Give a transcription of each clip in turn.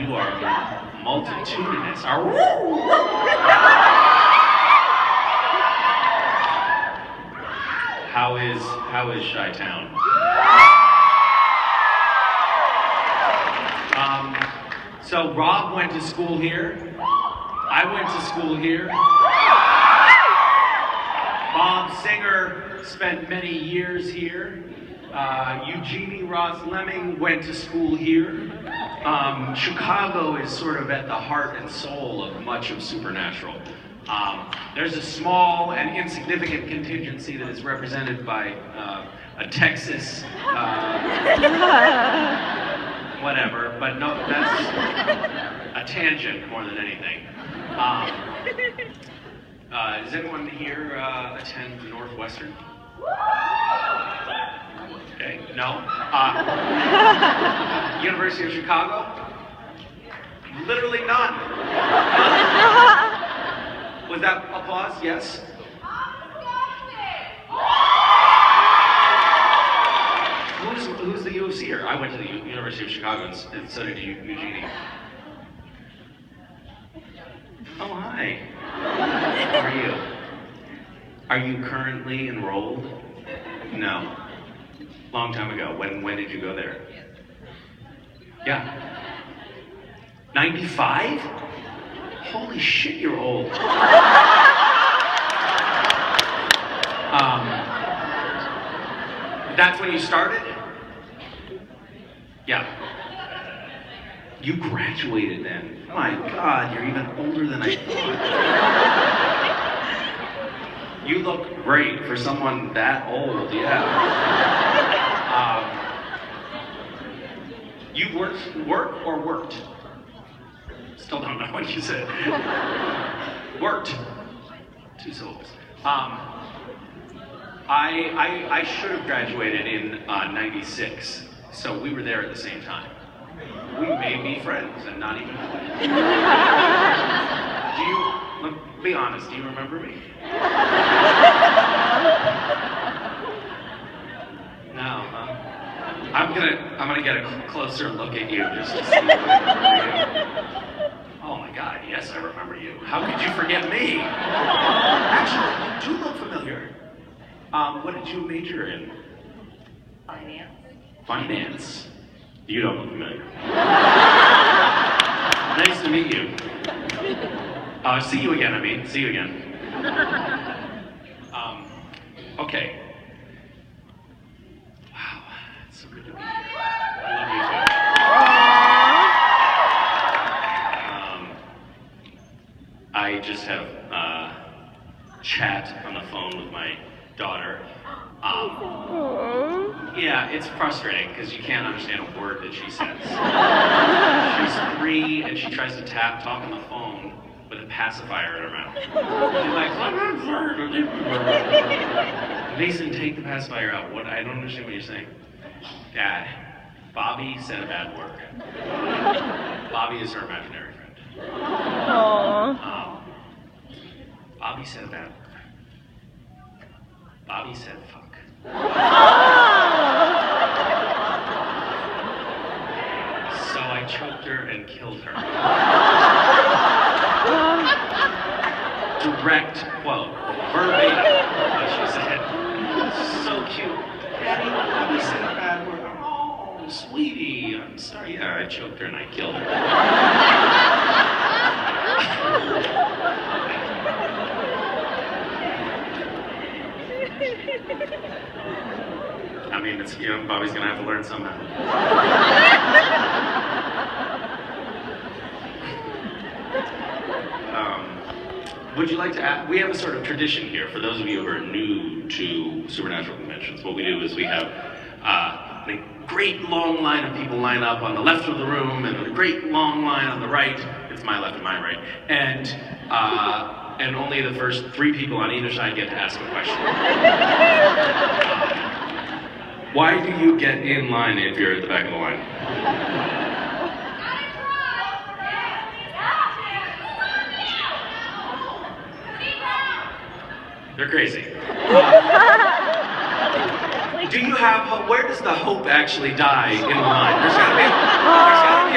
you are multitudinous. How is Chi-Town? So Rob went to school here. I went to school here. Bob Singer spent many years here. Eugenie Ross Lemming went to school here. Chicago is sort of at the heart and soul of much of Supernatural. There's a small and insignificant contingency that is represented by a Texas, whatever, but no, that's a tangent more than anything. Does anyone here attend Northwestern? Okay, no. University of Chicago? Literally none. Was that applause? Yes? Who's the U of C-er? I went to the University of Chicago and so did Eugenie. Oh, hi. How are you? Are you currently enrolled? No. Long time ago. When did you go there? Yeah. 95? Holy shit, you're old. That's when you started? Yeah. You graduated then. My God, you're even older than I thought. You look great for someone that old, yeah. You work or worked? Still don't know what you said. Worked. 2 syllables. I should have graduated in 96, so we were there at the same time. We may be friends and not even know it. Be honest, do you remember me? No, huh? I'm gonna get a closer look at you just to see if I remember you. Oh my God, yes, I remember you. How could you forget me? Actually, you do look familiar. What did you major in? Finance. Finance? You don't look familiar. Nice to meet you. See you again, see you again. Okay. Wow, it's so good to be here. I love you too. I just have chat on the phone with my daughter. Yeah, it's frustrating because you can't understand a word that she says. She's 3 and she tries to talk on the phone with a pacifier in her mouth. She's like, Mason, take the pacifier out. What? I don't understand what you're saying. Dad, Bobby said a bad word. Bobby is her imaginary friend. Bobby said a bad word. Bobby said fuck. So I choked her and killed her. Direct quote, verbatim, what she said. So cute. Daddy, Bobby said a bad word. Oh, sweetie, I'm sorry. Yeah, I choked her and I killed her. I mean, it's, Bobby's gonna have to learn somehow. Would you like to add, we have a sort of tradition here for those of you who are new to Supernatural conventions. What we do is we have a great long line of people line up on the left of the room and a great long line on the right. It's my left and my right. And only the first 3 people on either side get to ask a question. Why do you get in line if you're at the back of the line? They're crazy. Do you have hope? Where does the hope actually die in the line? There's gotta be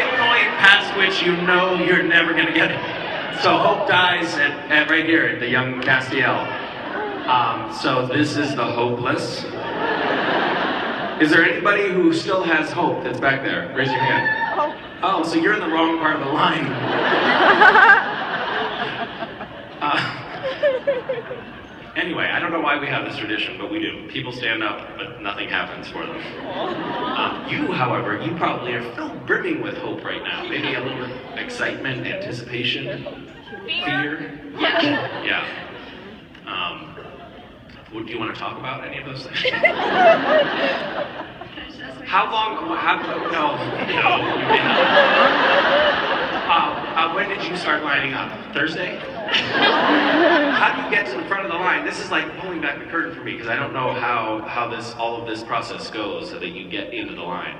a point past which which you know you're never gonna get it. So hope dies at right here at the Young Castiel. So this is the hopeless. Is there anybody who still has hope that's back there? Raise your hand. Oh, so you're in the wrong part of the line. Anyway, I don't know why we have this tradition, but we do. People stand up, but nothing happens for them. You, however, you probably are filled brimming with hope right now. Maybe a little bit of excitement, anticipation, fear. Yeah. Do you want to talk about any of those things? How long? No, you may not. When did you start lining up? Thursday? How do you get to the front of the line? This is like pulling back the curtain for me because I don't know how all of this process goes so that you get into the line.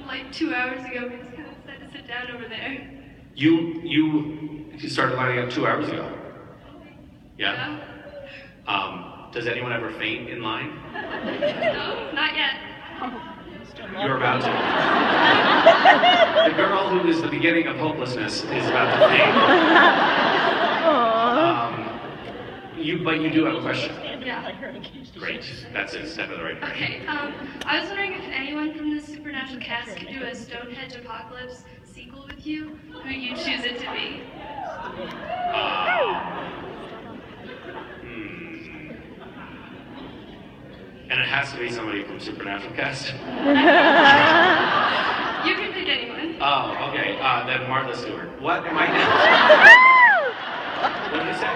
Like 2 hours ago, we just kind of decided to sit down over there. You started lining up 2 hours ago? Yeah? Does anyone ever faint in line? No, not yet. You're about to. The girl who is the beginning of hopelessness is about to faint. But you do have a question. Yeah. Great. That's a step in the right direction. Okay, I was wondering if anyone from the Supernatural cast could do a Stonehenge Apocalypse sequel with you, who you choose it to be. And it has to be somebody from Supernatural cast? You can pick anyone. Oh, okay. Then Martha Stewart. What am I What did you say?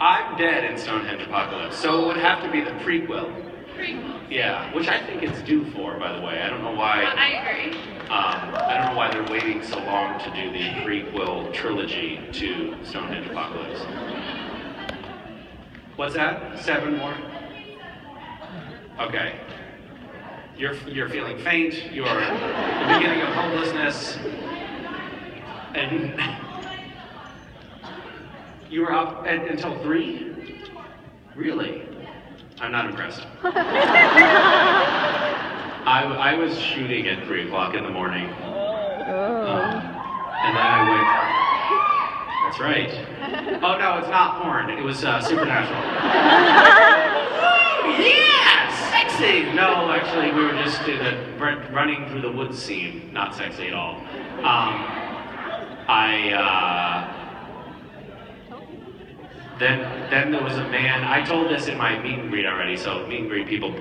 I'm dead in Stonehenge Apocalypse, so it would have to be the prequel. Prequel. Yeah, which I think it's due for, by the way. I don't know why. I agree. I don't know why they're waiting so long to do the prequel trilogy to Stonehenge Apocalypse. What's that? 7 more? Okay. You're feeling faint. You're the beginning of hopelessness, and you were up until 3. Really? I'm not impressed. I was shooting at 3 o'clock in the morning, and then I went. That's right. Oh no, it's not porn. It was Supernatural. Yeah, sexy. No, actually, we were just running through the woods scene. Not sexy at all. Then there was a man. I told this in my meet and greet already. So meet and greet people,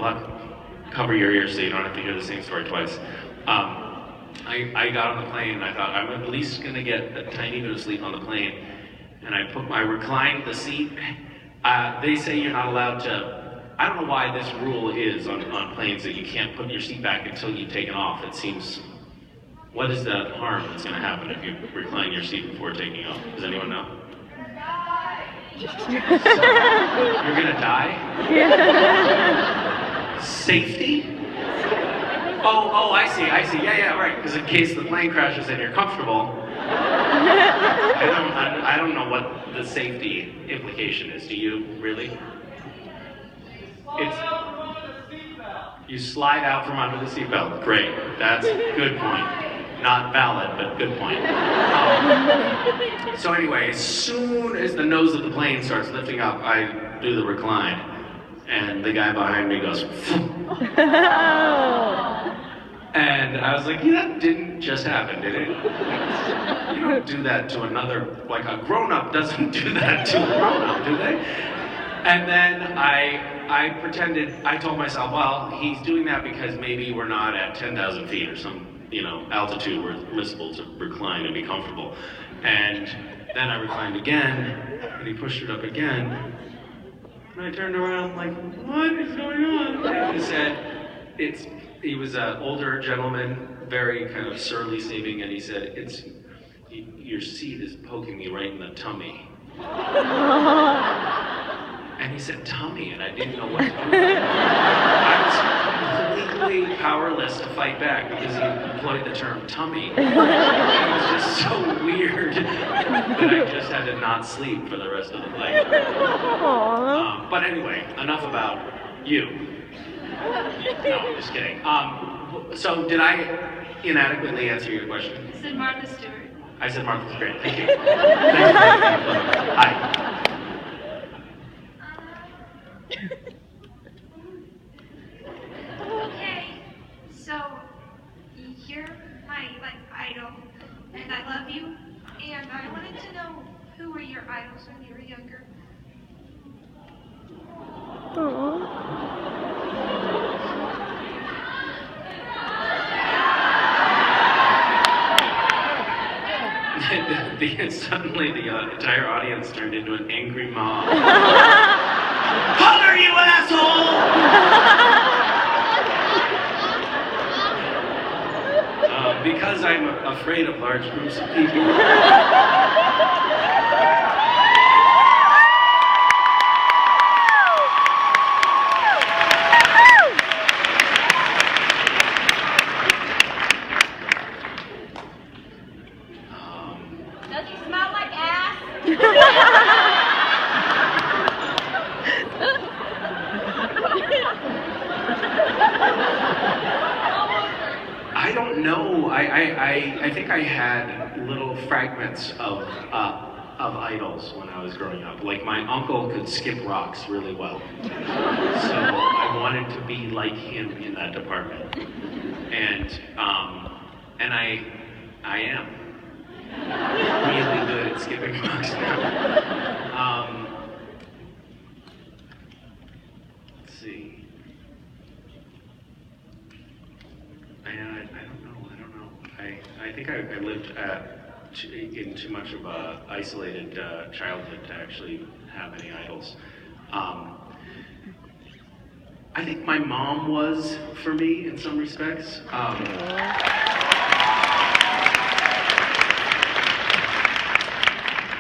cover your ears so you don't have to hear the same story twice. I got on the plane and I thought I'm at least gonna get a tiny bit of sleep on the plane. And I reclined the seat. They say you're not allowed to. I don't know why this rule is on planes that you can't put your seat back until you've taken off. It seems, what is the harm that's going to happen if you recline your seat before taking off? Does anyone know? You're going to die? Safety? Oh, I see. Yeah, right. Because in case the plane crashes and you're comfortable, I don't know what the safety implication is. Do you really? You slide out from under the seatbelt. Great. That's a good point. Not valid, but good point. So anyway, as soon as the nose of the plane starts lifting up, I do the recline. And the guy behind me goes, and I was like, that didn't just happen, did it? You don't do that to another, like a grown-up doesn't do that to a grown-up, do they? And then I pretended, I told myself, well, he's doing that because maybe we're not at 10,000 feet or some, altitude where it's permissible to recline and be comfortable. And then I reclined again, and he pushed it up again. And I turned around like, what is going on? And he said, he was an older gentleman, very kind of surly seeming, and he said, your seat is poking me right in the tummy. And he said, tummy, and I didn't know what to do. I was completely powerless to fight back because he employed the term tummy. It was just so weird that I just had to not sleep for the rest of the flight. But anyway, enough about you. No, I'm just kidding. So did I inadequately answer your question? I said Martha Stewart. I said Martha's great. Thank you. Thank you. Hi. Okay, so you're my idol, and I love you. And I wanted to know, who were your idols when you were younger? Suddenly the entire audience turned into an angry mob. Holler, you asshole! Because I'm afraid of large groups of people. Does he smell like ass? I don't know. I think I had little fragments of idols when I was growing up. Like my uncle could skip rocks really well, so I wanted to be like him in that department. And I am really good at skipping rocks now. Let's see. I don't know. I think I lived in too much of a isolated childhood to actually have any idols. I think my mom was for me in some respects.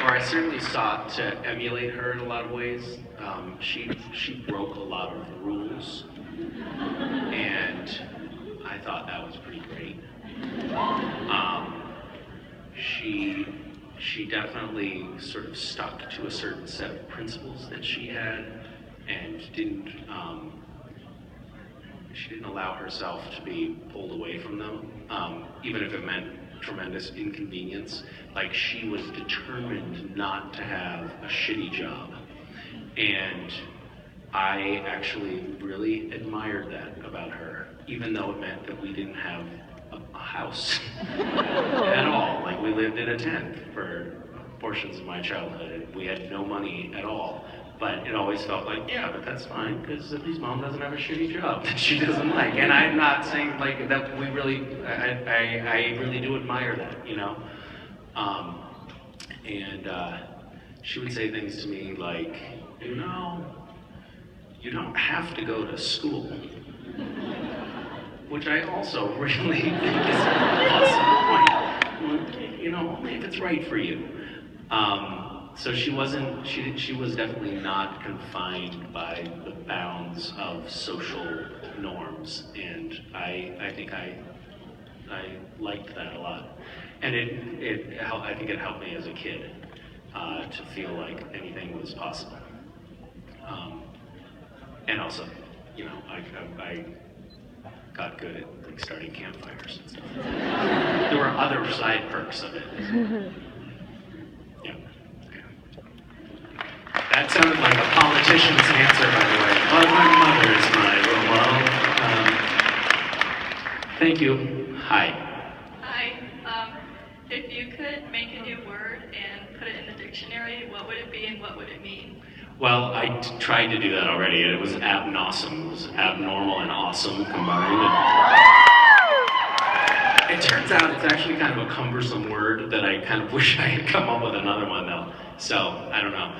Or I certainly sought to emulate her in a lot of ways. She broke a lot of rules, and I thought that was pretty great. She definitely sort of stuck to a certain set of principles that she had, and she didn't allow herself to be pulled away from them, even if it meant tremendous inconvenience. Like, she was determined not to have a shitty job, and I actually really admired that about her, even though it meant that we didn't have a house at all. Like, we lived in a tent for portions of my childhood, and we had no money at all. But it always felt like, yeah, but that's fine, because at least mom doesn't have a shitty job that she doesn't like. And I'm not saying like that. I really do admire that, you know. She would say things to me like, you know, you don't have to go to school, which I also really think is an awesome point. You know, only if it's right for you. So she was definitely not confined by the bounds of social norms, and I think I liked that a lot. And I think it helped me as a kid to feel like anything was possible. And also, you know, I got good at like starting campfires and stuff. There were other side perks of it. Yeah. That sounded like a politician's answer, by the way. Well, my mother is my role model. Thank you. Hi. Hi. If you could make a new word and put it in the dictionary, what would it be and what would it mean? Well, I tried to do that already, and it was abnosum. It was abnormal and awesome combined. It turns out it's actually kind of a cumbersome word that I kind of wish I had come up with another one, though. So, I don't know.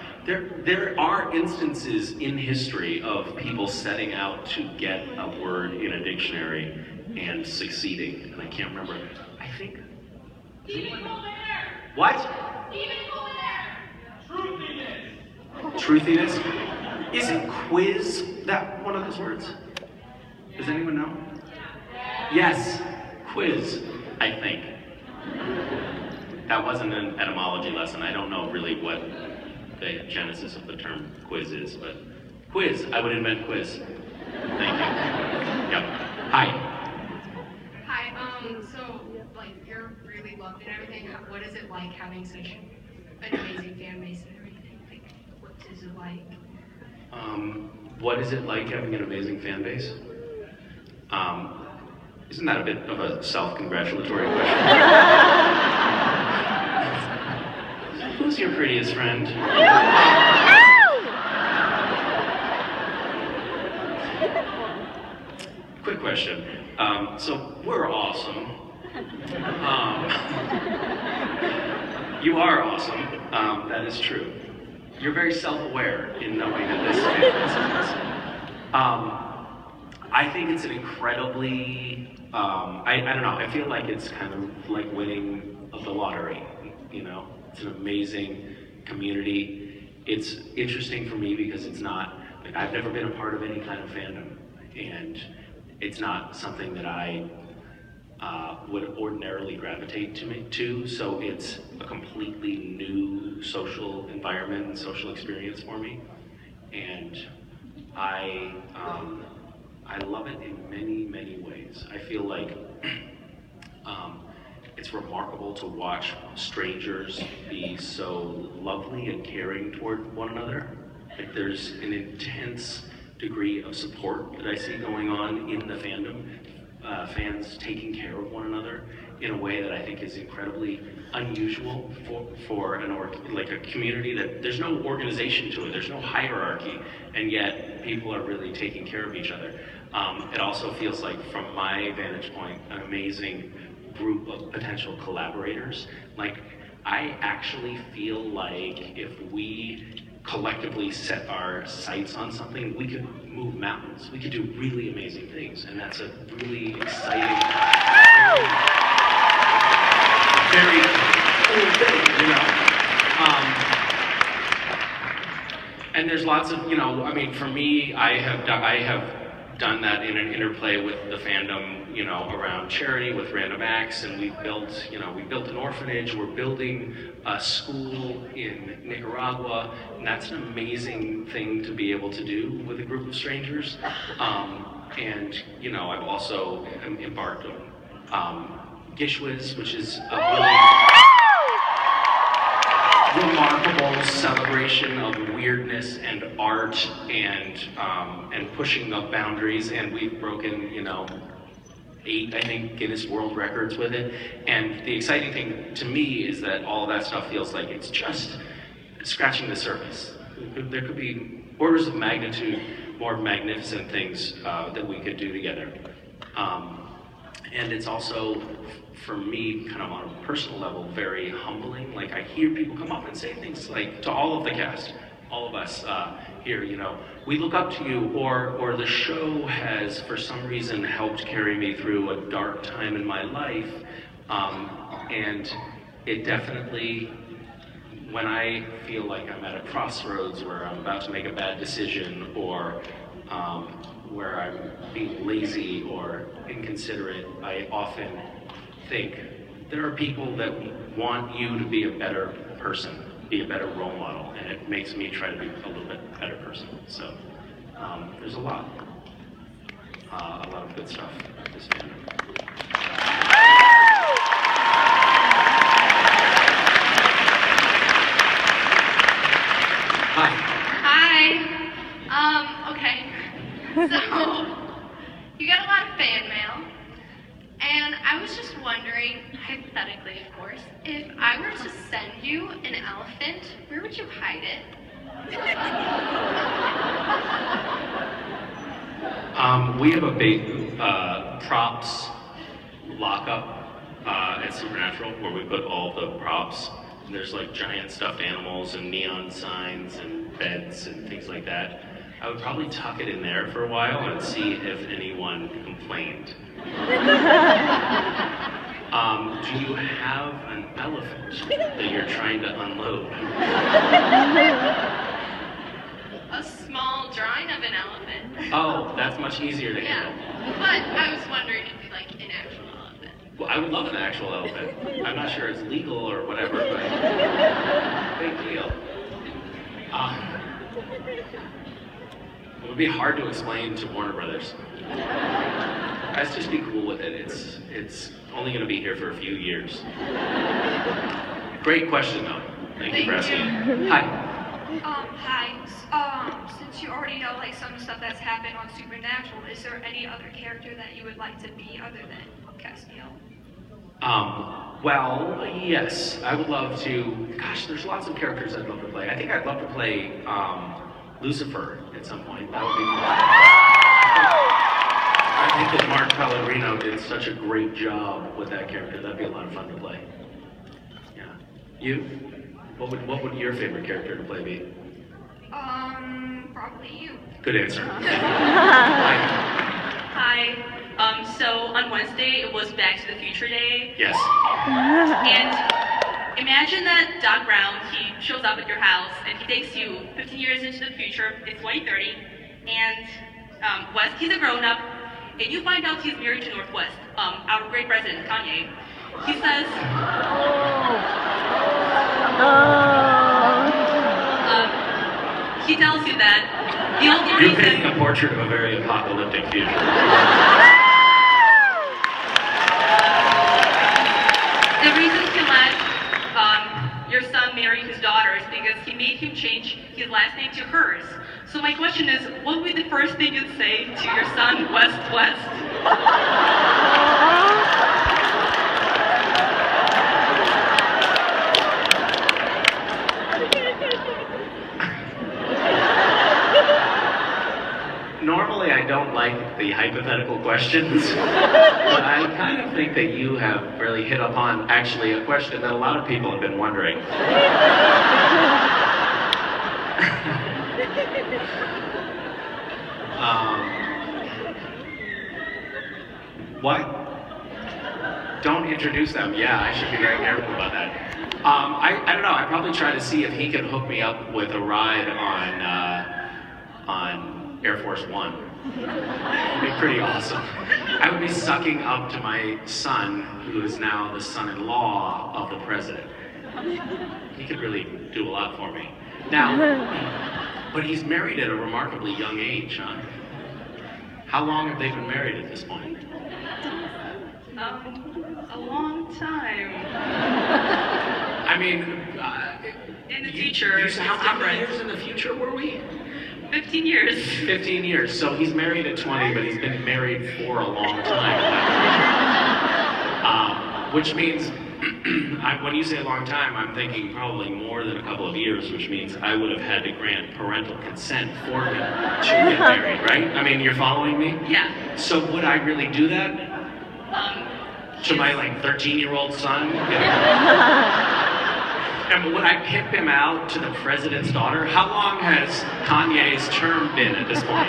There are instances in history of people setting out to get a word in a dictionary and succeeding, and I can't remember. I think... What? Truthiness? Isn't quiz that one of those words? Does anyone know? Yes, quiz, I think. That wasn't an etymology lesson. I don't know really what the genesis of the term quiz is, but quiz, I would invent quiz. Thank you. Yep. Hi. Hi, so like, you're really loved and everything. What is it like having such an amazing fan base and everything? Like, what is it like? What is it like having an amazing fan base? Isn't that a bit of a self-congratulatory question? Who's your prettiest friend? Quick question. So we're awesome. You are awesome. That is true. You're very self-aware in knowing that this is awesome. I think it's an incredibly, I don't know, I feel like it's kind of like winning the lottery, you know? It's an amazing community. It's interesting for me because it's not, like, I've never been a part of any kind of fandom, and it's not something that I would ordinarily gravitate to, so it's a completely new social environment and social experience for me, and I love it in many, many ways. I feel like it's remarkable to watch strangers be so lovely and caring toward one another. Like, there's an intense degree of support that I see going on in the fandom. Fans taking care of one another in a way that I think is incredibly unusual for like a community that there's no organization to it, there's no hierarchy, and yet people are really taking care of each other. It also feels like, from my vantage point, an amazing group of potential collaborators. Like, I actually feel like if we collectively set our sights on something, we could move mountains. We could do really amazing things, and that's a really exciting, very cool thing, you know? And there's lots of, you know, I mean, for me, I have done that in an interplay with the fandom, you know, around charity with random acts, and we built an orphanage, we're building a school in Nicaragua, and that's an amazing thing to be able to do with a group of strangers. And, you know, I've also embarked on Gishwiz, which is a really remarkable celebration of weirdness and art and pushing up boundaries, and we've broken, you know, 8, I think, Guinness World Records with it. And the exciting thing to me is that all of that stuff feels like it's just scratching the surface. There could be orders of magnitude more magnificent things that we could do together. And it's also, for me, kind of on a personal level, very humbling. Like, I hear people come up and say things like, to all of the cast, all of us here, you know, we look up to you, or the show has, for some reason, helped carry me through a dark time in my life. And it definitely, when I feel like I'm at a crossroads where I'm about to make a bad decision, or where I'm being lazy or inconsiderate, I often think there are people that want you to be a better person, be a better role model, and it makes me try to be a little bit better person. So there's a lot of good stuff in this fandom. Hi. Okay. So, you get a lot of fan mail, and I was just wondering, hypothetically of course, if I were to send you an elephant, where would you hide it? We have a big props lockup at Supernatural where we put all the props. And there's like giant stuffed animals and neon signs and beds and things like that. I would probably tuck it in there for a while and see if anyone complained. Do you have an elephant that you're trying to unload? A small drawing of an elephant. Oh, that's much easier to handle. Yeah, but I was wondering if you like an actual elephant. Well, I would love an actual elephant. I'm not sure it's legal or whatever, but big deal. It would be hard to explain to Warner Brothers. Guys, just be cool with it. It's only going to be here for a few years. Great question, though. Thank you for asking. Hi. Hi. Since you already know like some stuff that's happened on Supernatural, is there any other character that you would like to be other than Castiel? Well, yes. I would love to. Gosh, there's lots of characters I'd love to play. I think I'd love to play Lucifer at some point. That would be fun. I think that Mark Pellegrino did such a great job with that character. That'd be a lot of fun to play. Yeah. You? What would your favorite character to play be? Probably you. Good answer. Hi. So on Wednesday, it was Back to the Future Day. Yes. And imagine that Doc Brown, he shows up at your house and he takes you 15 years into the future, it's 2030, and West, he's a grown-up, and you find out he's married to Northwest, our great president, Kanye. He says, he tells you that the only You're reason... painting a portrait of a very apocalyptic future. The reason he let your son marry his daughter is because he made him change his last name to hers. So my question is, what would be the first thing you'd say to your son, West? Normally I don't like the hypothetical questions, but I kind of think that you have really hit upon actually a question that a lot of people have been wondering. What? Don't introduce them. Yeah, I should be very careful about that. I don't know. I'd probably try to see if he can hook me up with a ride on Air Force One. It'd be pretty awesome. I would be sucking up to my son, who is now the son-in-law of the president. He could really do a lot for me. Now, but he's married at a remarkably young age, huh? How long have they been married at this point? A long time. I mean, in the future, how many years in the future were we? 15 years. 15 years. So he's married at 20, but he's been married for a long time. Which means, when you say a long time, I'm thinking probably more than a couple of years, which means I would have had to grant parental consent for him to get married, right? I mean, you're following me? Yeah. So would I really do that? To my, 13-year-old son? And would I pimp him out to the president's daughter? How long has Kanye's term been at this point?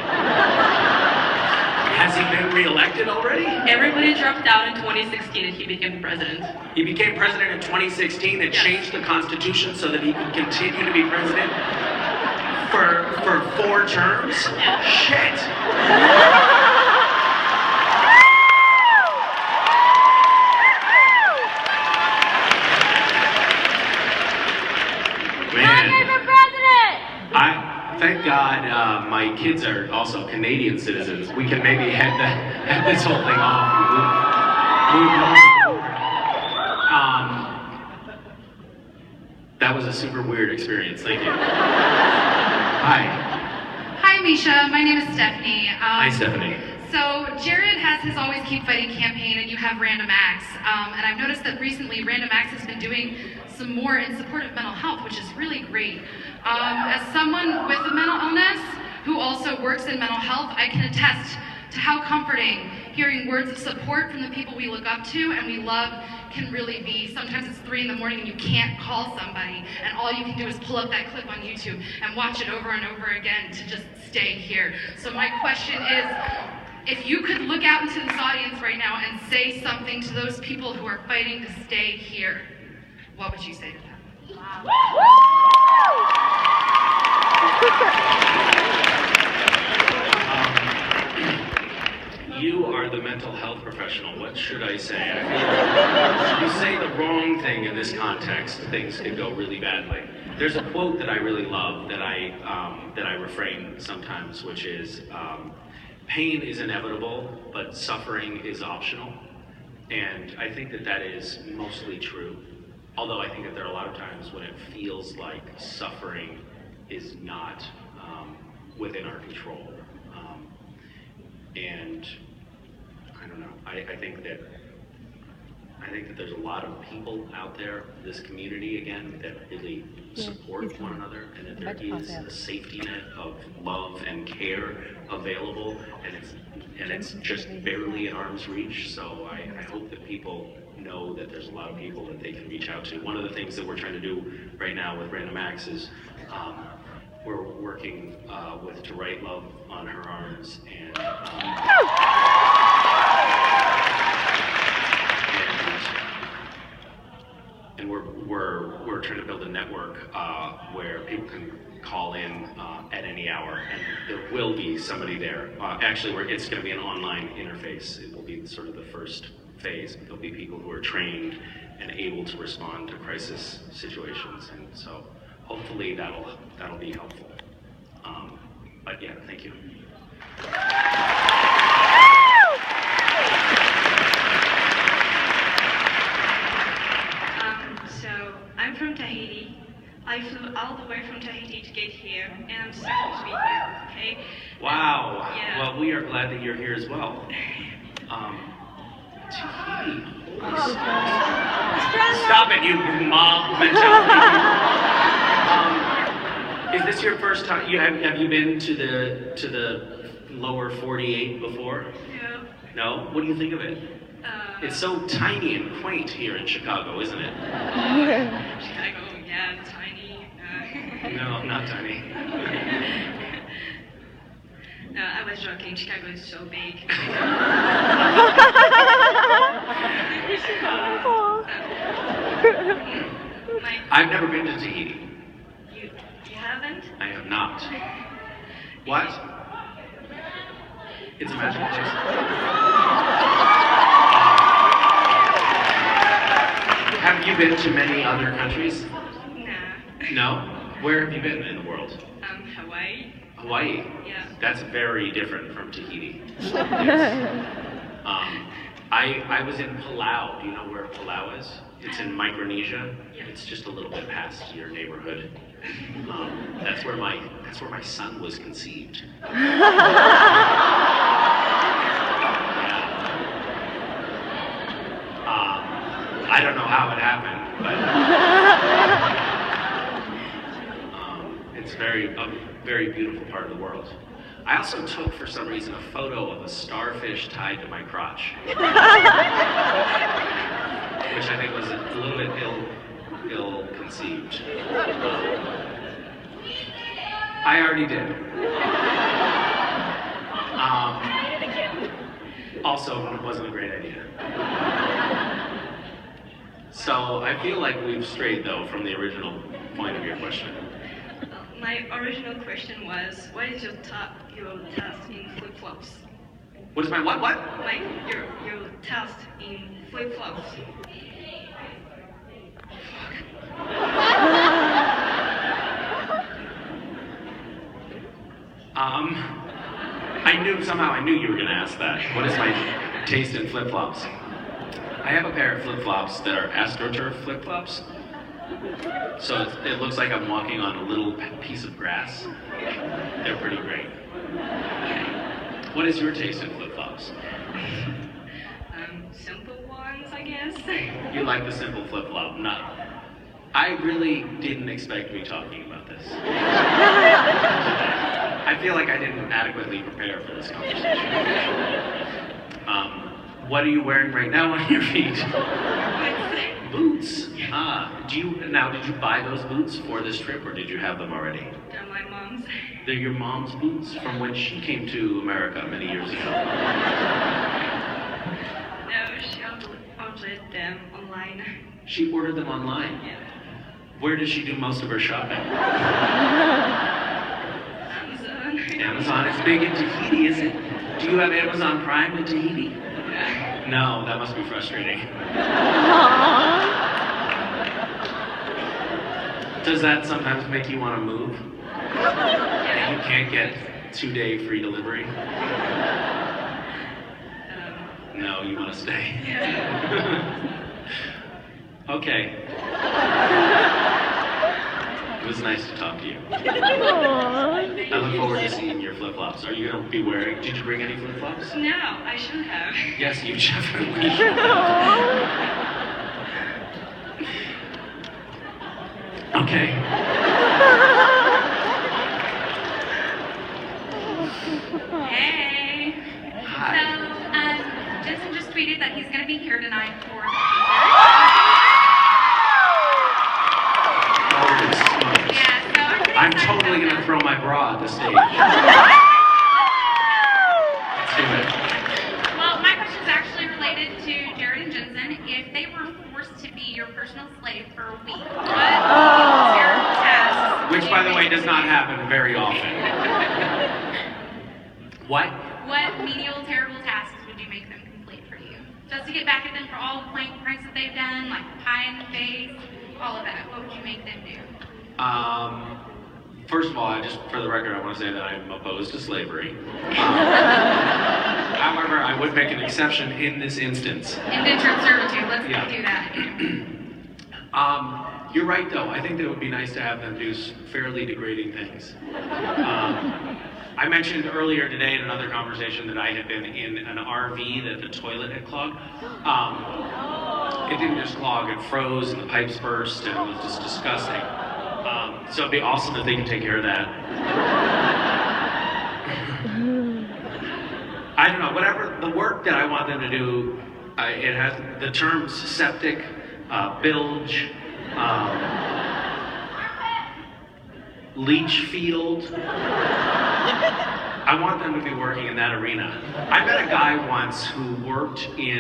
Has he been re-elected already? Everybody dropped out in 2016 and he became president. He became president in 2016 and changed the Constitution so that he could continue to be president for 4 terms? Shit! Thank God my kids are also Canadian citizens. We can maybe head this whole thing off and move on. That was a super weird experience. Thank you. Hi. Hi, Misha. My name is Stephanie. Hi, Stephanie. So Jared has his Always Keep Fighting campaign, and you have Random Acts. And I've noticed that recently Random Acts has been doing some more in support of mental health, which is really great. As someone with a mental illness who also works in mental health, I can attest to how comforting hearing words of support from the people we look up to and we love can really be. Sometimes it's 3 in the morning and you can't call somebody, and all you can do is pull up that clip on YouTube and watch it over and over again to just stay here. So my question is, if you could look out into this audience right now and say something to those people who are fighting to stay here, what would you say to them? You are the mental health professional. What should I say? I feel like if you say the wrong thing in this context, things could go really badly. There's a quote that I really love that I refrain sometimes, which is, pain is inevitable, but suffering is optional. And I think that that is mostly true. Although I think that there are a lot of times when it feels like suffering is not within our control. And I don't know, I think that there's a lot of people out there, this community again, that really support one another, and that there is a safety net of love and care available, and it's just barely in arm's reach. So I hope that people know that there's a lot of people that they can reach out to. One of the things that we're trying to do right now with Random Acts is we're working with To Write Love on Her Arms, and we're trying to build a network where people can call in at any hour, and there will be somebody there. Actually, it's going to be an online interface. It will be sort of the first phase. There'll be people who are trained and able to respond to crisis situations, and so hopefully that'll be helpful. But yeah, thank you. So I'm from Tahiti. I flew all the way from Tahiti to get here, and I'm so happy to be here. Okay. Wow. Yeah. Well, we are glad that you're here as well. Tahiti. Stop it, you mob mentality. Is this your first time? Have you been to the lower 48 before? No. No? What do you think of it? It's so tiny and quaint here in Chicago, isn't it? Chicago, yeah, tiny. No, not tiny. No, I was joking. Chicago is so big. I've never been to Tahiti. You haven't? I have not. What? It's a magical place. Have you been to many other countries? Nah. No? Where have you been in the world? Hawaii. Hawaii? Yeah. That's very different from Tahiti. I was in Palau. Do you know where Palau is? It's in Micronesia. Yeah. It's just a little bit past your neighborhood. That's where my son was conceived. I don't know how it happened, but it's a very beautiful part of the world. I also took, for some reason, a photo of a starfish tied to my crotch, which I think was a little bit ill-conceived. I already did. Also, it wasn't a great idea. So I feel like we've strayed, though, from the original point of your question. My original question was, what is your task in flip-flops? What is my what? Like your task in flip-flops. I knew you were going to ask that. What is my taste in flip-flops? I have a pair of flip-flops that are AstroTurf flip-flops. So it looks like I'm walking on a little piece of grass. They're pretty great. What is your taste in flip-flops? Simple ones, I guess. You like the simple flip-flop? I really didn't expect to be talking about this. I feel like I didn't adequately prepare for this conversation. What are you wearing right now on your feet? Boots. Did you buy those boots for this trip, or did you have them already? They're my mom's. They're your mom's boots from when she came to America many years ago. No, she ordered them online. She ordered them online? Yeah. Where does she do most of her shopping? Amazon. Amazon is big in Tahiti, isn't it? Do you have Amazon Prime in Tahiti? Yeah. No, that must be frustrating. Does that sometimes make you want to move? You can't get 2-day free delivery? No, you want to stay? Okay. It was nice to talk to you. I look forward to seeing your flip-flops. Are you going to be wearing... Did you bring any flip-flops? No, I should have. Yes, you definitely should have. Okay. Hey. Hi. So, Jensen just tweeted that he's going to be here tonight for Holy smokes. Yeah, so I'm pretty I'm excited totally about going to that. throw my bra at the stage. Let's do it. Well, my question is actually related to Jared and Jensen. If they were forced to be your personal slave for a week, what terrible tasks? Which, by the way, does not happen very often. What? What menial, terrible tasks would you make them complete for you? Just to get back at them for all the pranks that they've done, like pie in the face, all of that. What would you make them do? First of all, just for the record, I want to say that I'm opposed to slavery. However, I would make an exception in this instance. Indentured servitude, let's Yeah. do that. You're right, though. I think that it would be nice to have them do fairly degrading things. I mentioned earlier today in another conversation that I had been in an RV that the toilet had clogged. It didn't just clog, it froze and the pipes burst and it was just disgusting. So it'd be awesome if they could take care of that. I don't know, whatever the work that I want them to do, it has the terms septic, bilge, leach field. I want them to be working in that arena. I met a guy once who worked he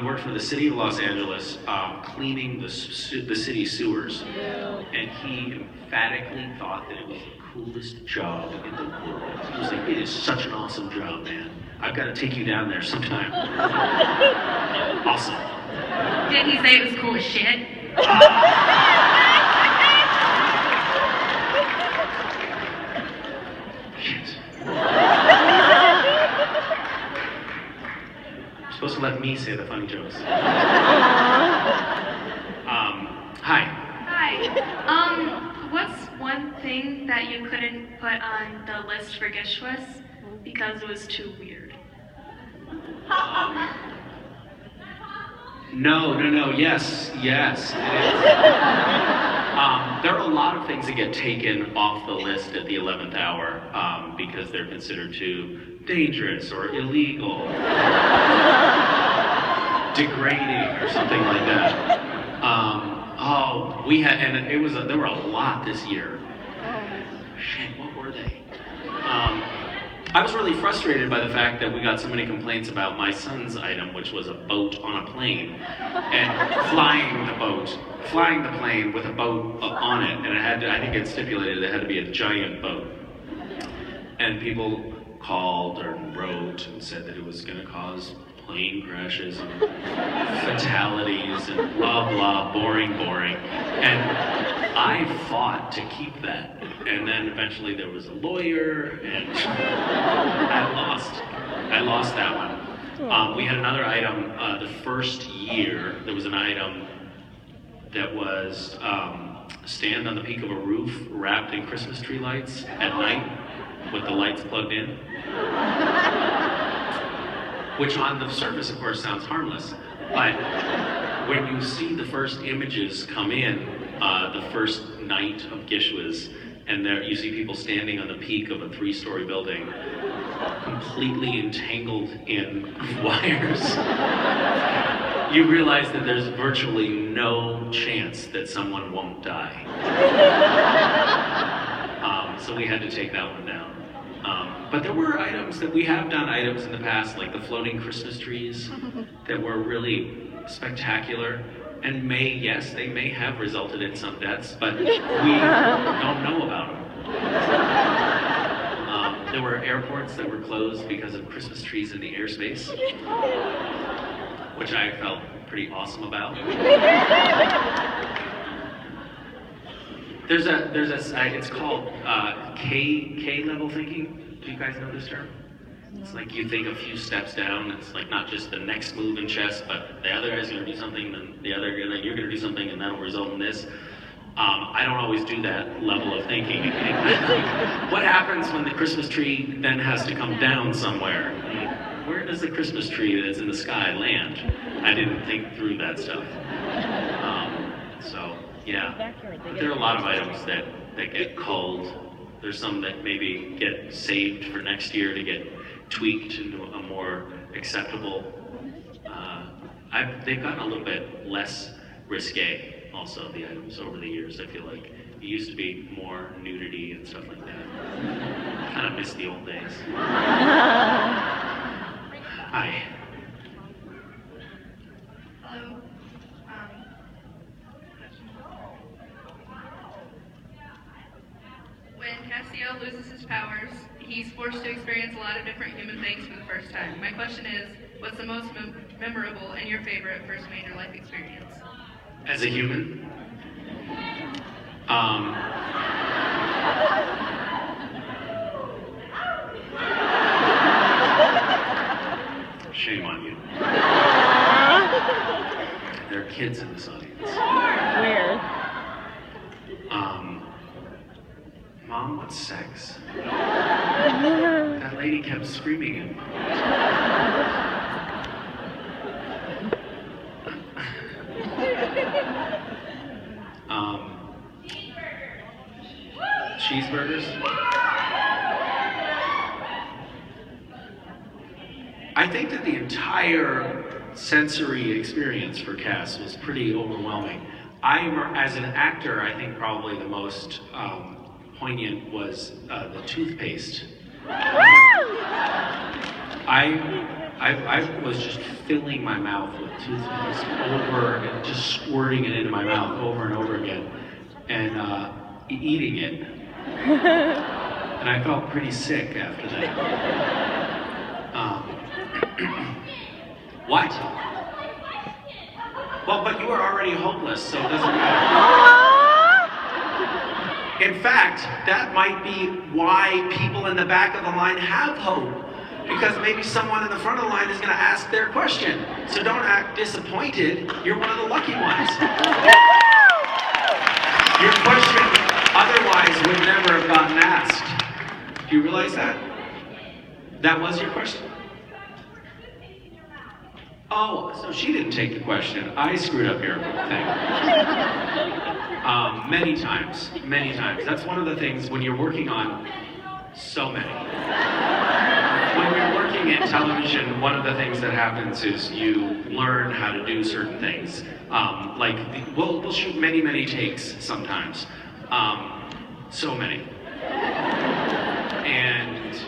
worked for the city of Los Angeles, cleaning the city sewers. And he emphatically thought that it was the coolest job in the world. He was like, it is such an awesome job, man. I've got to take you down there sometime. Awesome. Didn't he say it was cool as shit? Shit. You're supposed to let me say the funny jokes. Hi. Hi. What's one thing that you couldn't put on the list for Gishwas because it was too weird? No, yes, it is. There are a lot of things that get taken off the list at the 11th hour because they're considered too dangerous or illegal, degrading or something like that. There were a lot this year. Shit, what were they? I was really frustrated by the fact that we got so many complaints about my son's item, which was a boat on a plane, and flying the plane with a boat on it, and I think it stipulated it had to be a giant boat. And people called or wrote and said that it was going to cause plane crashes and fatalities and blah blah, boring. And I fought to keep that. And then eventually there was a lawyer, and I lost that one. We had another item the first year. There was an item that was stand on the peak of a roof wrapped in Christmas tree lights at night with the lights plugged in. Which on the surface, of course, sounds harmless. But when you see the first images come in, the first night of Gishwas, and there you see people standing on the peak of a 3-story building, completely entangled in wires, you realize that there's virtually no chance that someone won't die. So we had to take that one down. But there were items that we have done items in the past, like the floating Christmas trees, that were really spectacular. And they may have resulted in some deaths, but we don't know about them. There were airports that were closed because of Christmas trees in the airspace, which I felt pretty awesome about. It's called K level thinking. Do you guys know this term? It's like you think a few steps down. It's like not just the next move in chess, but the other guy's going to do something, then the other, then you're going to do something, and that'll result in this. I don't always do that level of thinking. What happens when the Christmas tree then has to come down somewhere? Where does the Christmas tree that's in the sky land? I didn't think through that stuff. So, yeah. But there are a lot of items that get culled. There's some that maybe get saved for next year to get tweaked into a more acceptable. They've gotten a little bit less risque. Also, the items over the years, I feel like it used to be more nudity and stuff like that. I kind of miss the old days. Hi. Hello. When Cassio loses his powers, he's forced to experience a lot of different human things for the first time. My question is, what's the most memorable and your favorite first major life experience? As a human? Shame on you. There are kids in this audience. Weird. Mom, what's sex? That lady kept screaming cheeseburgers? I think that the entire sensory experience for Cass was pretty overwhelming. As an actor, I think probably the most poignant was the toothpaste. I was just filling my mouth with toothpaste and just squirting it into my mouth over and over again, and eating it. And I felt pretty sick after that. What? Well, but you were already hopeless, so it doesn't matter. In fact, that might be why people in the back of the line have hope. Because maybe someone in the front of the line is going to ask their question. So don't act disappointed. You're one of the lucky ones. Your question otherwise would never have gotten asked. Do you realize that? That was your question? Oh, so she didn't take the question. I screwed up your thing. Many times. That's one of the things when you're working on so many. When you're working in television, one of the things that happens is you learn how to do certain things. We'll shoot many takes sometimes. So many. And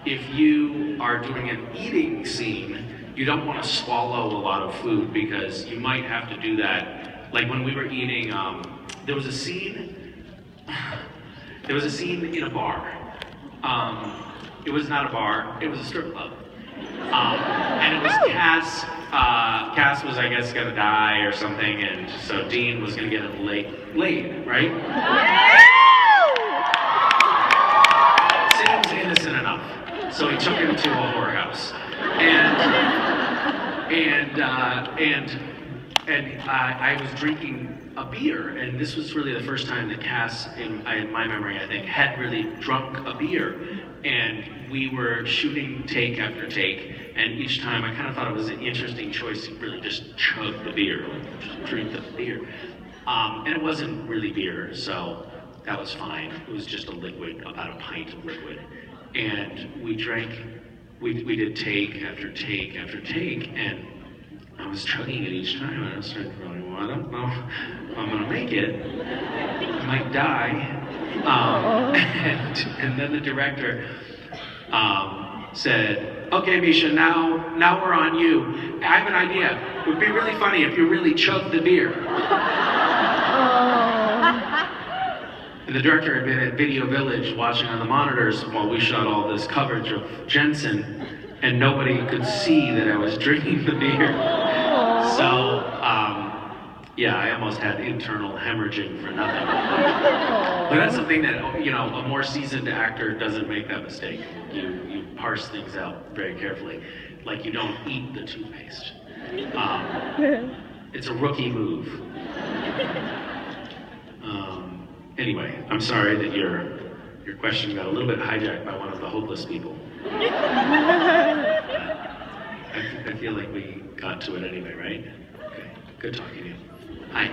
if you are doing an eating scene, you don't want to swallow a lot of food because you might have to do that. Like when we were eating, there was a scene in a bar. It was not a bar, it was a strip club. And it was Cass. Cass was, I guess, gonna die or something, and so Dean was gonna get it laid, right? Seems innocent enough. So he took him to a whorehouse. And I was drinking a beer, and this was really the first time that Cass, in my memory, I think, had really drunk a beer. And we were shooting take after take, and each time I kind of thought it was an interesting choice to really just chug the beer, just drink the beer. And it wasn't really beer, so that was fine. It was just a liquid, about a pint of liquid. And we drank, we did take after take after take, and I was chugging it each time, and I was starting going, well, I don't know if I'm gonna make it. I might die. And then the director said, okay, Misha, now we're on you. I have an idea. It would be really funny if you really chugged the beer. And the director had been at Video Village watching on the monitors while we shot all this coverage of Jensen, and nobody could see that I was drinking the beer. So Yeah, I almost had internal hemorrhaging for nothing. But that's something that, you know, a more seasoned actor doesn't make that mistake. You parse things out very carefully. Like you don't eat the toothpaste. It's a rookie move. Anyway, I'm sorry that your question got a little bit hijacked by one of the hopeless people. I feel like we got to it anyway, right? Okay, good talking to you. Hi.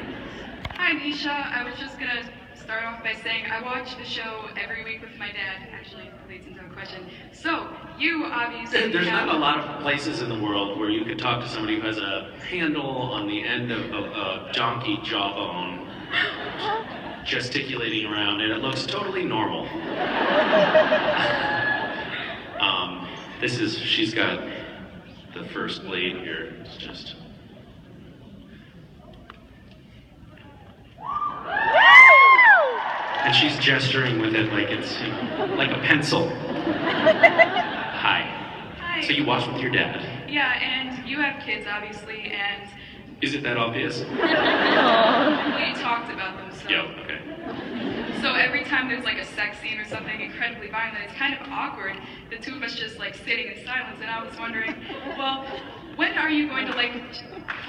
Hi, Misha. I was just gonna start off by saying I watch the show every week with my dad. Actually, it leads into a question. So, you obviously There's not a lot of places in the world where you could talk to somebody who has a handle on the end of a donkey jawbone, gesticulating around, and it looks totally normal. She's got the first blade here. It's just. And she's gesturing with it like it's, you know, like a pencil. Hi. Hi. So you watch with your dad? Yeah, and you have kids, obviously, and Is it that obvious? we talked about them, so. Yeah, okay. So every time there's like a sex scene or something incredibly violent, it's kind of awkward. The two of us just like sitting in silence, and I was wondering, well, when are you going to like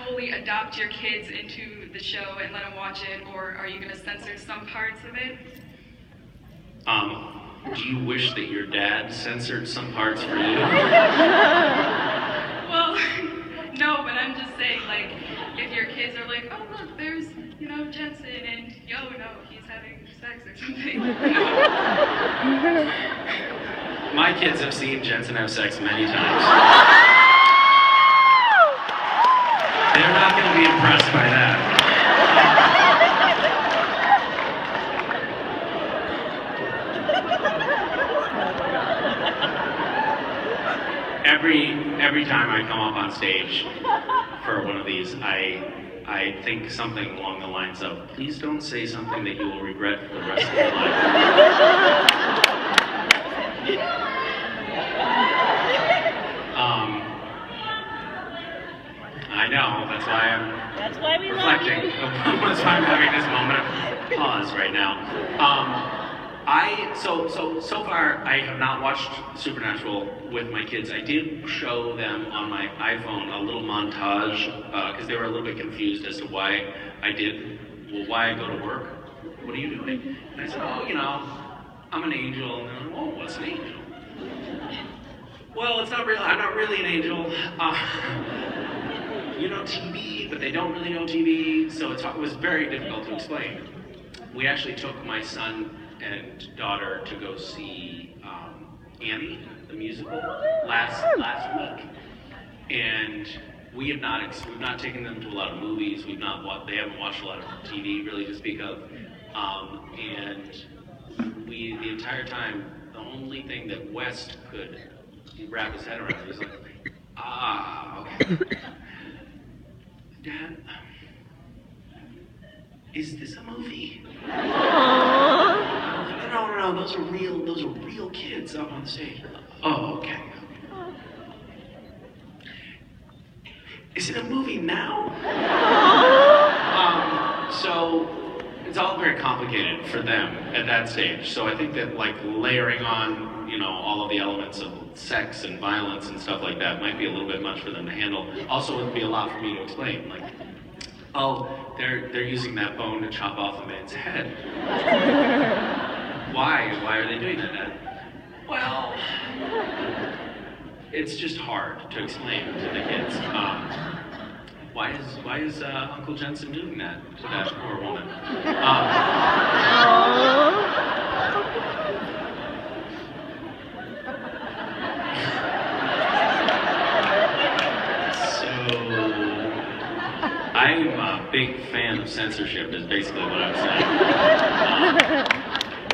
fully adopt your kids into the show and let them watch it, or are you going to censor some parts of it? Do you wish that your dad censored some parts for you? Well, no, but I'm just saying, like, if your kids are like, oh look, there's, you know, Jensen, and yo, no, he's having sex or something. My kids have seen Jensen have sex many times. They're not going to be impressed by that. Every time I come up on stage for one of these, I think something along the lines of, please don't say something that you will regret for the rest of your life. I know, that's why I'm reflecting. That's why I'm having this moment of pause right now. So far, I have not watched Supernatural with my kids. I did show them on my iPhone a little montage, because they were a little bit confused as to why I go to work? What are you doing? And I said, oh, you know, I'm an angel. And they're like, oh, what's an angel? Well, it's not real. I'm not really an angel. You know TV, but they don't really know TV, so it was very difficult to explain. We actually took my son and daughter to go see Annie, the musical, last week, and we've not taken them to a lot of movies. They haven't watched a lot of TV really to speak of, and the entire time, the only thing that West could wrap his head around was like, okay. Dad, is this a movie? No, those are real kids up on stage. Oh, okay. Is it a movie now? So it's all very complicated for them at that stage. So I think that like layering on, you know, all of the elements of sex and violence and stuff like that might be a little bit much for them to handle. Also, it would be a lot for me to explain. Like, oh, they're using that bone to chop off a man's head. Why are they doing that, Dad? Well, it's just hard to explain to the kids. Why is Uncle Jensen doing that to that poor woman? I'm a big fan of censorship, is basically what I'm saying.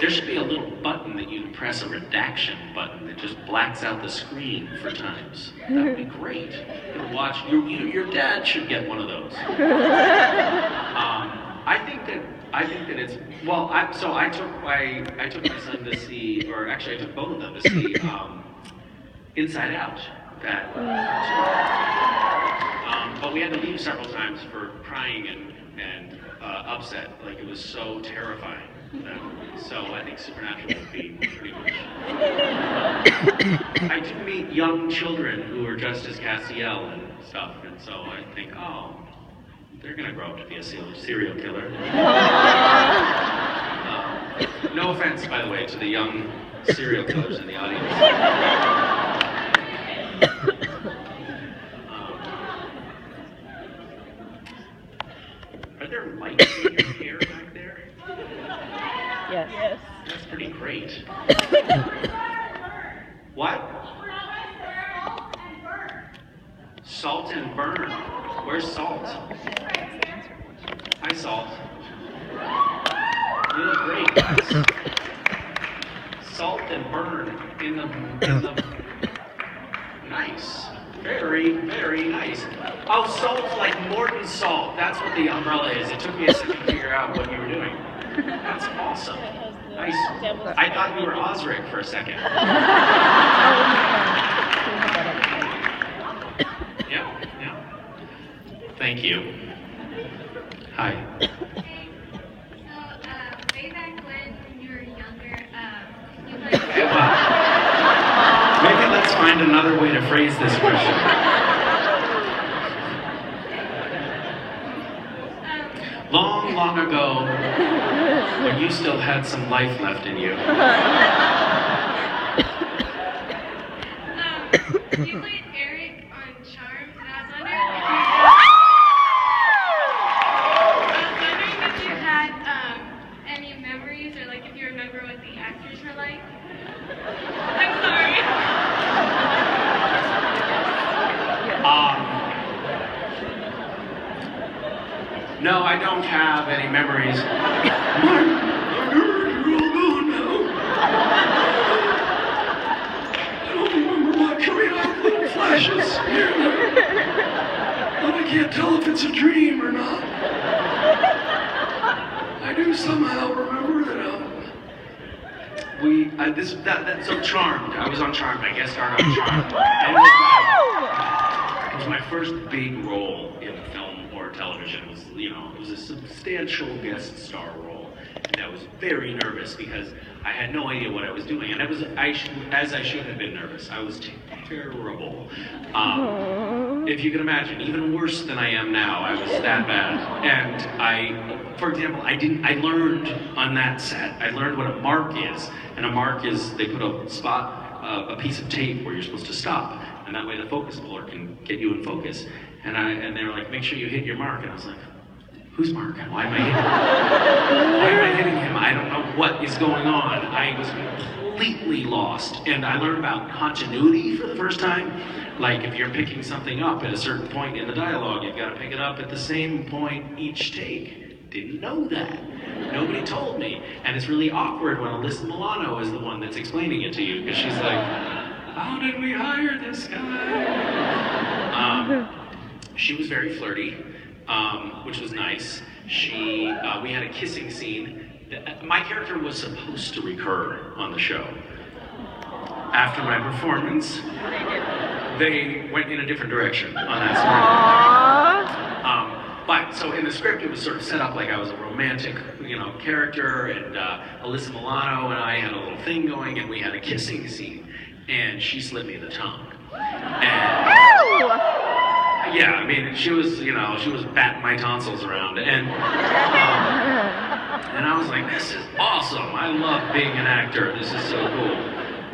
There should be a little button that you can press, a redaction button that just blacks out the screen for times. That would be great. Watch, your dad should get one of those. I think that it's, well, so I took my son to see, or actually I took both of them to see Inside Out. But we had to leave several times for crying and upset. Like, it was so terrifying. So I think Supernatural would be pretty much. I do meet young children who are dressed as Castiel and stuff, and so I think, oh, they're gonna grow up to be a serial killer. No offense, by the way, to the young serial killers in the audience. Are there lights in your hair back there? Yes. That's pretty great. What? Salt and burn. Where's Salt? Hi, Salt. You look great, guys. Salt and burn in the nice. Very, very nice. Oh, Salt's like Morton Salt. That's what the umbrella is. It took me a second to figure out what you were doing. That's awesome. Nice. I thought you were Osric for a second. Yeah. Thank you. Hi. Way back when you were younger, you Maybe let's find another way to phrase this question. Long, long ago, when you still had some life left in you. you played Eric on Charmed, and I was wondering if you had any memories, or like if you remember what the actors were like. I'm sorry. No, I don't have any memories. You're all gone now. I don't remember what coming up, little flashes here and there. But I can't tell if it's a dream or not. I do somehow remember that so Charmed. I was on Charmed. I guest starred on Charmed. And it was my first big role in film or television. It was a substantial guest star role, and I was very nervous because I had no idea what I was doing, and as I should have been nervous. I was terrible. If you can imagine, even worse than I am now. I was that bad, and for example, I learned on that set. I learned what a mark is, and a mark is they put a piece of tape where you're supposed to stop, and that way the focus puller can get you in focus. And they were like, make sure you hit your mark, and I was like, whose mark? Why am I hitting him? Why am I hitting him? I don't know what is going on. I was completely lost, and I learned about continuity for the first time. Like, if you're picking something up at a certain point in the dialogue, you've got to pick it up at the same point each take. Didn't know that. Nobody told me. And it's really awkward when Alyssa Milano is the one that's explaining it to you, because she's like, how did we hire this guy? She was very flirty, which was nice. We had a kissing scene. My character was supposed to recur on the show. After my performance, they went in a different direction on that script. But so in the script, it was sort of set up like I was a romantic, character, and Alyssa Milano and I had a little thing going, and we had a kissing scene, and she slit me the tongue. And yeah, I mean, she was batting my tonsils around, and I was like, this is awesome. I love being an actor. This is so cool.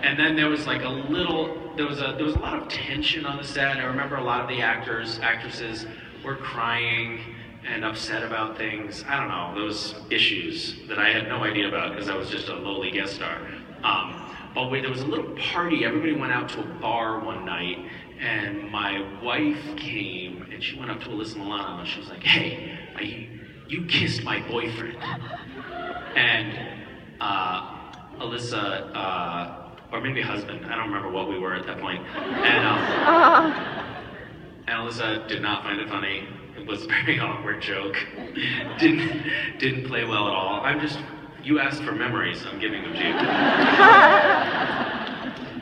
And then there was like there was a lot of tension on the set. I remember a lot of the actresses were crying and upset about things. I don't know, those issues that I had no idea about because I was just a lowly guest star. But there was a little party. Everybody went out to a bar one night, and my wife came, and she went up to Alyssa Milano, and she was like, hey, you kissed my boyfriend. And Alyssa, or maybe husband, I don't remember what we were at that point. And Alyssa did not find it funny. It was a very awkward joke. Didn't play well at all. You asked for memories, I'm giving them to you.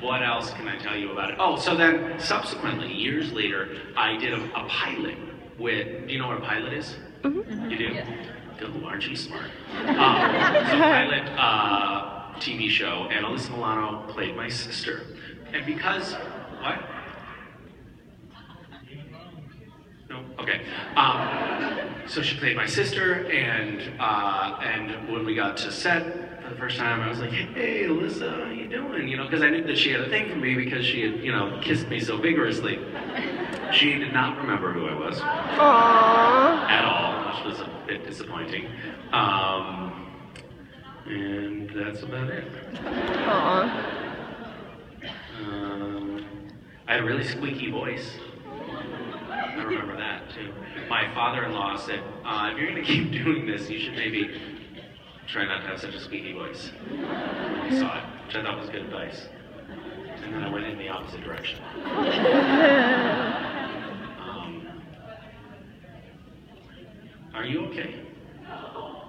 What else can I tell you about it? Oh, so then subsequently, years later, I did a pilot with, do you know what a pilot is? You do? Good, aren't you smart? So pilot TV show, and Alyssa Milano played my sister. And because, what? No? Okay. So she played my sister, and when we got to set for the first time, I was like, hey, Alyssa, how you doing? You know, because I knew that she had a thing for me because she had, you know, kissed me so vigorously. She did not remember who I was. Aww. At all, which was a bit disappointing. And that's about it. Aww. I had a really squeaky voice. I remember that too. My father-in-law said, if you're going to keep doing this, you should maybe try not to have such a squeaky voice. When he saw it, which I thought was good advice. And then I went in the opposite direction. Are you okay? Oh.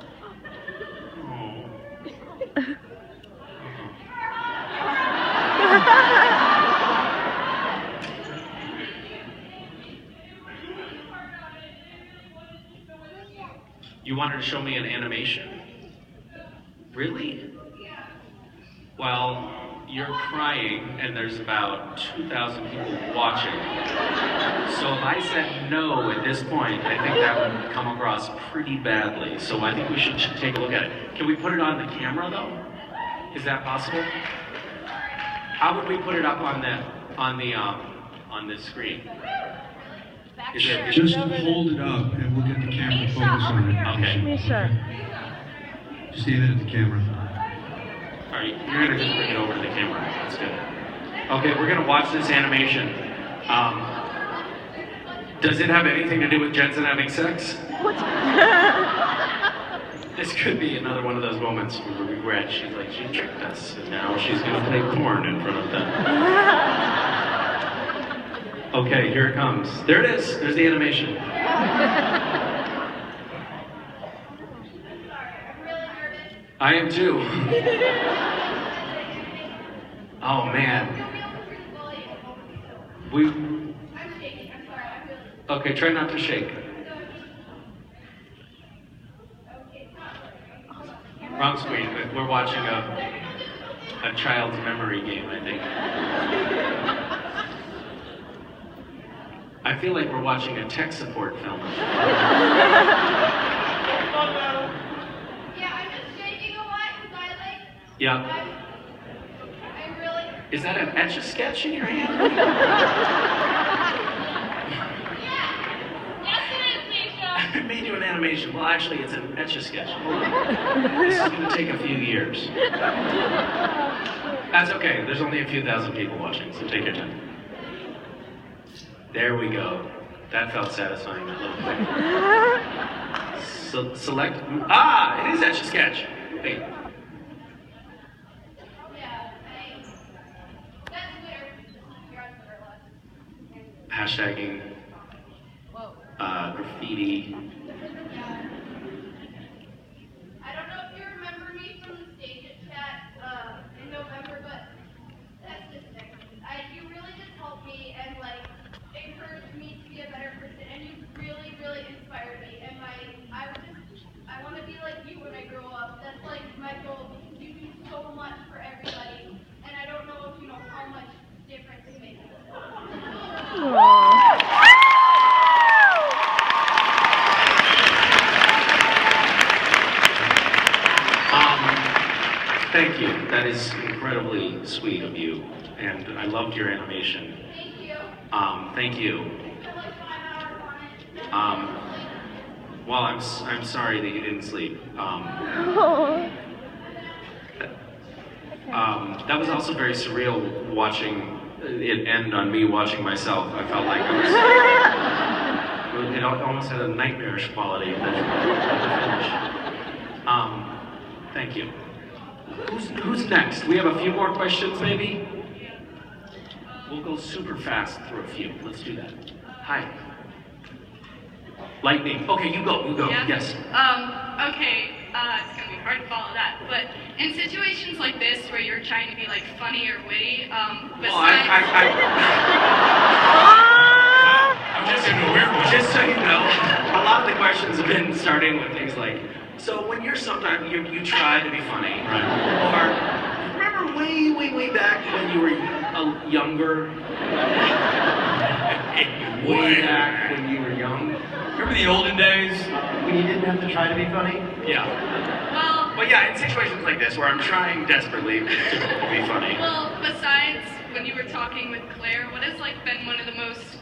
You wanted to show me an animation? Really? Well, you're crying and there's about 2,000 people watching. So if I said no at this point, I think that would come across pretty badly. So I think we should take a look at it. Can we put it on the camera though? Is that possible? How would we put it up on the screen? Just hold it up and we'll get the camera focus on it. Okay. Misha. Just stand it at the camera. All right, you're gonna just bring it over to the camera. That's good. Okay, we're gonna watch this animation. Does it have anything to do with Jensen having sex? What? This could be another one of those moments where we regret. She's like, she tricked us, and now she's gonna play porn in front of them. Okay, here it comes. There it is. There's the animation. I am too. Oh man. Okay, try not to shake. Wrong screen. We're watching a child's memory game, I think. I feel like we're watching a tech support film. Yeah. Is that an Etch-a-Sketch in your hand? I made you an animation. Well, actually, it's an Etch-a-Sketch. This is going to take a few years. That's okay. There's only a few thousand people watching, so take your time. There we go. That felt satisfying. That little thing. So, select. Ah, it is Etch-a-Sketch. Wait. Hashtagging graffiti. I don't know if you remember me from the stage chat in November, but that's just it. You really just helped me and encouraged me to be a better person, and you really, really inspired me. And I want to be like you when I grow up. That's my goal because you do so much for everybody, and I don't know if you know how much difference you make. Thank you. That is incredibly sweet of you, and I loved your animation. Thank you. Thank you. Well, I'm sorry that you didn't sleep. That was also very surreal watching it end on me watching myself. I felt like it almost had a nightmarish quality at the finish. Thank you. Who's next? We have a few more questions, maybe? We'll go super fast through a few. Let's do that. Hi. Lightning. Okay, you go. Yeah? Yes. Okay, it's gonna be hard to follow that, but in situations like this where you're trying to be funny or witty, besides... I Just so you know, a lot of the questions have been starting with things like, so when you're sometimes, you try to be funny, right? Or, remember way back when you were younger? Way back when you were young? Remember the olden days? When you didn't have to try to be funny? Yeah. But yeah, in situations like this where I'm trying desperately to be funny. Well, besides when you were talking with Claire, what has like been one of the most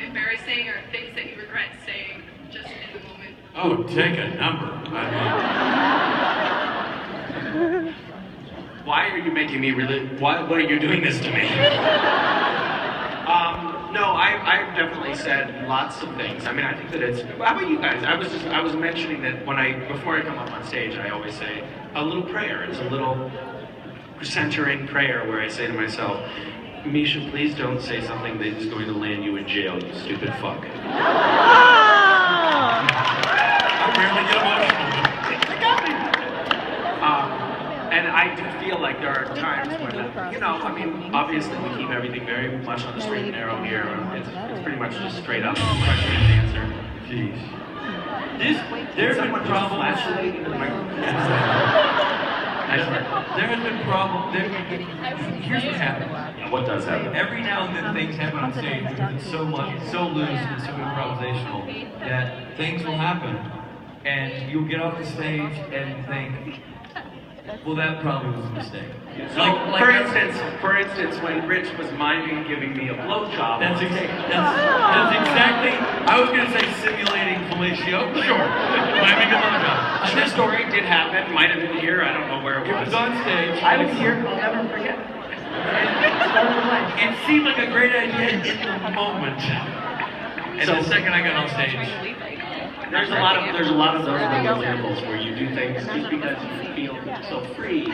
embarrassing or things that you regret saying just in the moment? Oh, take a number. Why are you making me why are you doing this to me? No, I've definitely said lots of things. I mean, I think that it's. How about you guys? I was mentioning that before I come up on stage, I always say a little prayer. It's a little centering prayer where I say to myself, Misha, please don't say something that is going to land you in jail, you stupid fuck. I rarely get emotional. And I do feel like there are times when, I mean, obviously we keep everything very much on the straight and narrow here. It's pretty much just straight up question and answer. Jeez. There's been problems. There has been problems. Here's what happens. Yeah, what does happen? Every now and then things happen on stage because it's so loose and so improvisational that things will happen, and you'll get off the stage and think, well, that probably was a mistake. So, for instance, when Rich was miming giving me a blowjob. That's exactly. I was going to say simulating fellatio. Sure, miming a blowjob. True story did happen. Might have been here. I don't know where it was. It was on stage. I was here. I'll never forget. It seemed like a great idea in the moment. And the second I got on stage. There's a lot of those little examples where you do things just because you feel so free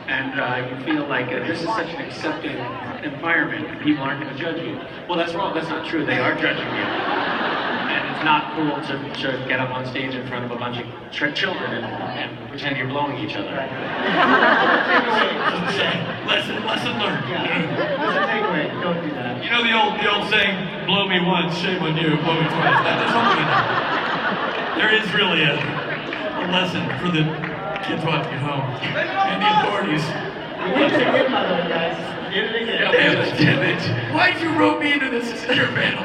and you feel like this is such an accepting environment and people aren't going to judge you. Well, that's wrong. That's not true. They are judging you. And it's not cool to get up on stage in front of a bunch of children and pretend you're blowing each other. Lesson learned. Yeah. That's a takeaway. Don't do that. You know the old saying, blow me once, shame on you, blow me twice. That's something like that. There is really a lesson for the kids watching at home and the authorities. We did it again, by the way, guys. We did it again. Damn it. Why'd you rope me into this secure panel?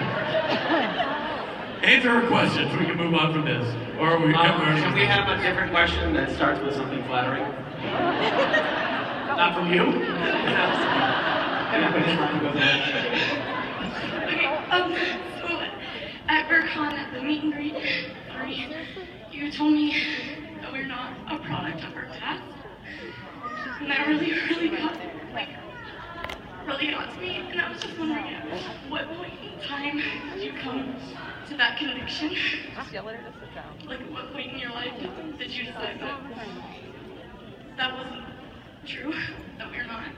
Answer our questions. We can move on from this. Or are we should we have a different question that starts with something flattering? Not from you? Okay, so at Burcon at the meet and greet, you told me that we're not a product of our past. And that really got to me. And I was just wondering at what point in time did you come to that conviction? Like at what point in your life did you decide that that wasn't true, that we're not?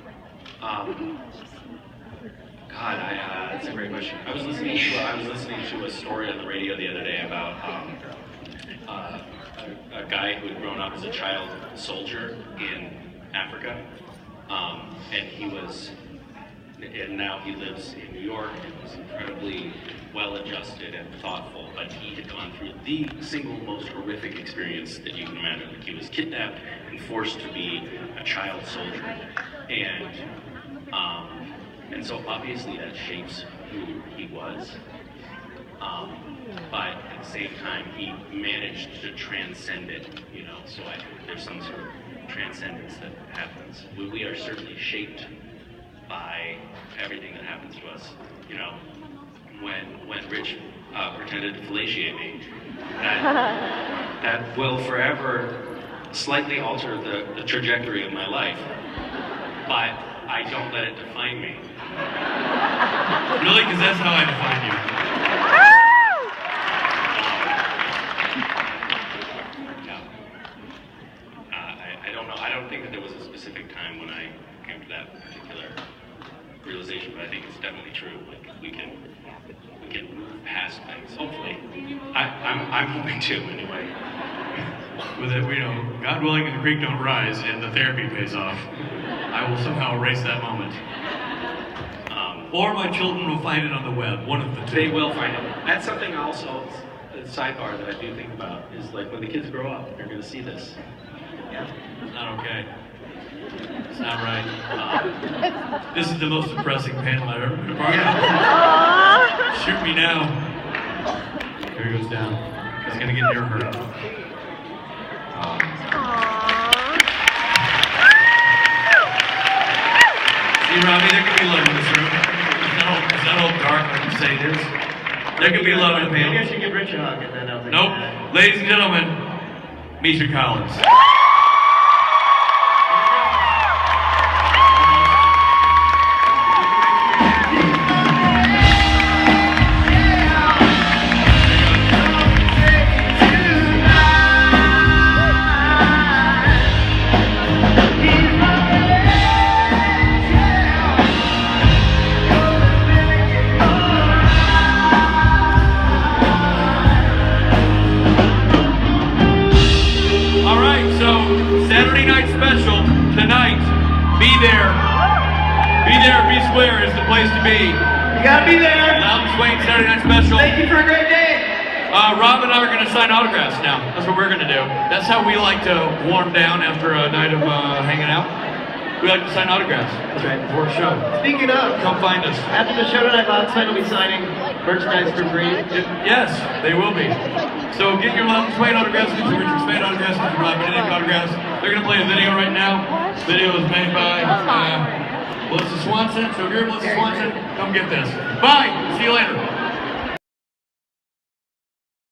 God, that's a great question. I was listening to a story on the radio the other day about a guy who had grown up as a child soldier in Africa, and now he lives in New York and is incredibly well-adjusted and thoughtful, but he had gone through the single most horrific experience that you can imagine. Like, he was kidnapped and forced to be a child soldier, and so obviously that shapes who he was. But at the same time, he managed to transcend it, so I think there's some sort of transcendence that happens. We are certainly shaped by everything that happens to us, When Rich pretended to fellatiate me, that will forever slightly alter the trajectory of my life, but I don't let it define me. Really? Because that's how I define you. I don't know. I don't think that there was a specific time when I came to that particular realization, but I think it's definitely true. Like, we can move past things. Hopefully, I'm hoping to anyway. With it, God willing, and the creek don't rise, and the therapy pays off. I will somehow erase that moment. or my children will find it on the web. One of the two. They will find it. That's something also, a sidebar that I do think about, is like when the kids grow up, they're going to see this. Yeah. It's not okay. It's not right. This is the most depressing panel I've ever been a part of. Shoot me now. Here he goes down. He's going to get near her. See, Robbie, there could be love in this room. It's not all dark like you say it is. There could be love in the panel. Maybe I should give Rich a hug and then I'll think Nope. Ladies and gentlemen, Misha Collins. Saturday night special tonight. Be there. Be there. Be square is the place to be. You gotta be there. Loudon Swain Saturday night special. Thank you for a great day. Rob and I are going to sign autographs now. That's what we're going to do. That's how we like to warm down after a night of hanging out. We like to sign autographs. That's right. Before a show. Speaking of, come find us. After the show tonight, Loudon Swain will be signing merchandise for free. Yes, they will be. So get your Loudon Swain autographs, get your Richard Swain autographs, get your Rob Benedict autographs. They're going to play a video right now. The video is made by Melissa Swanson. So if you're Melissa Swanson, come get this. Bye. See you later.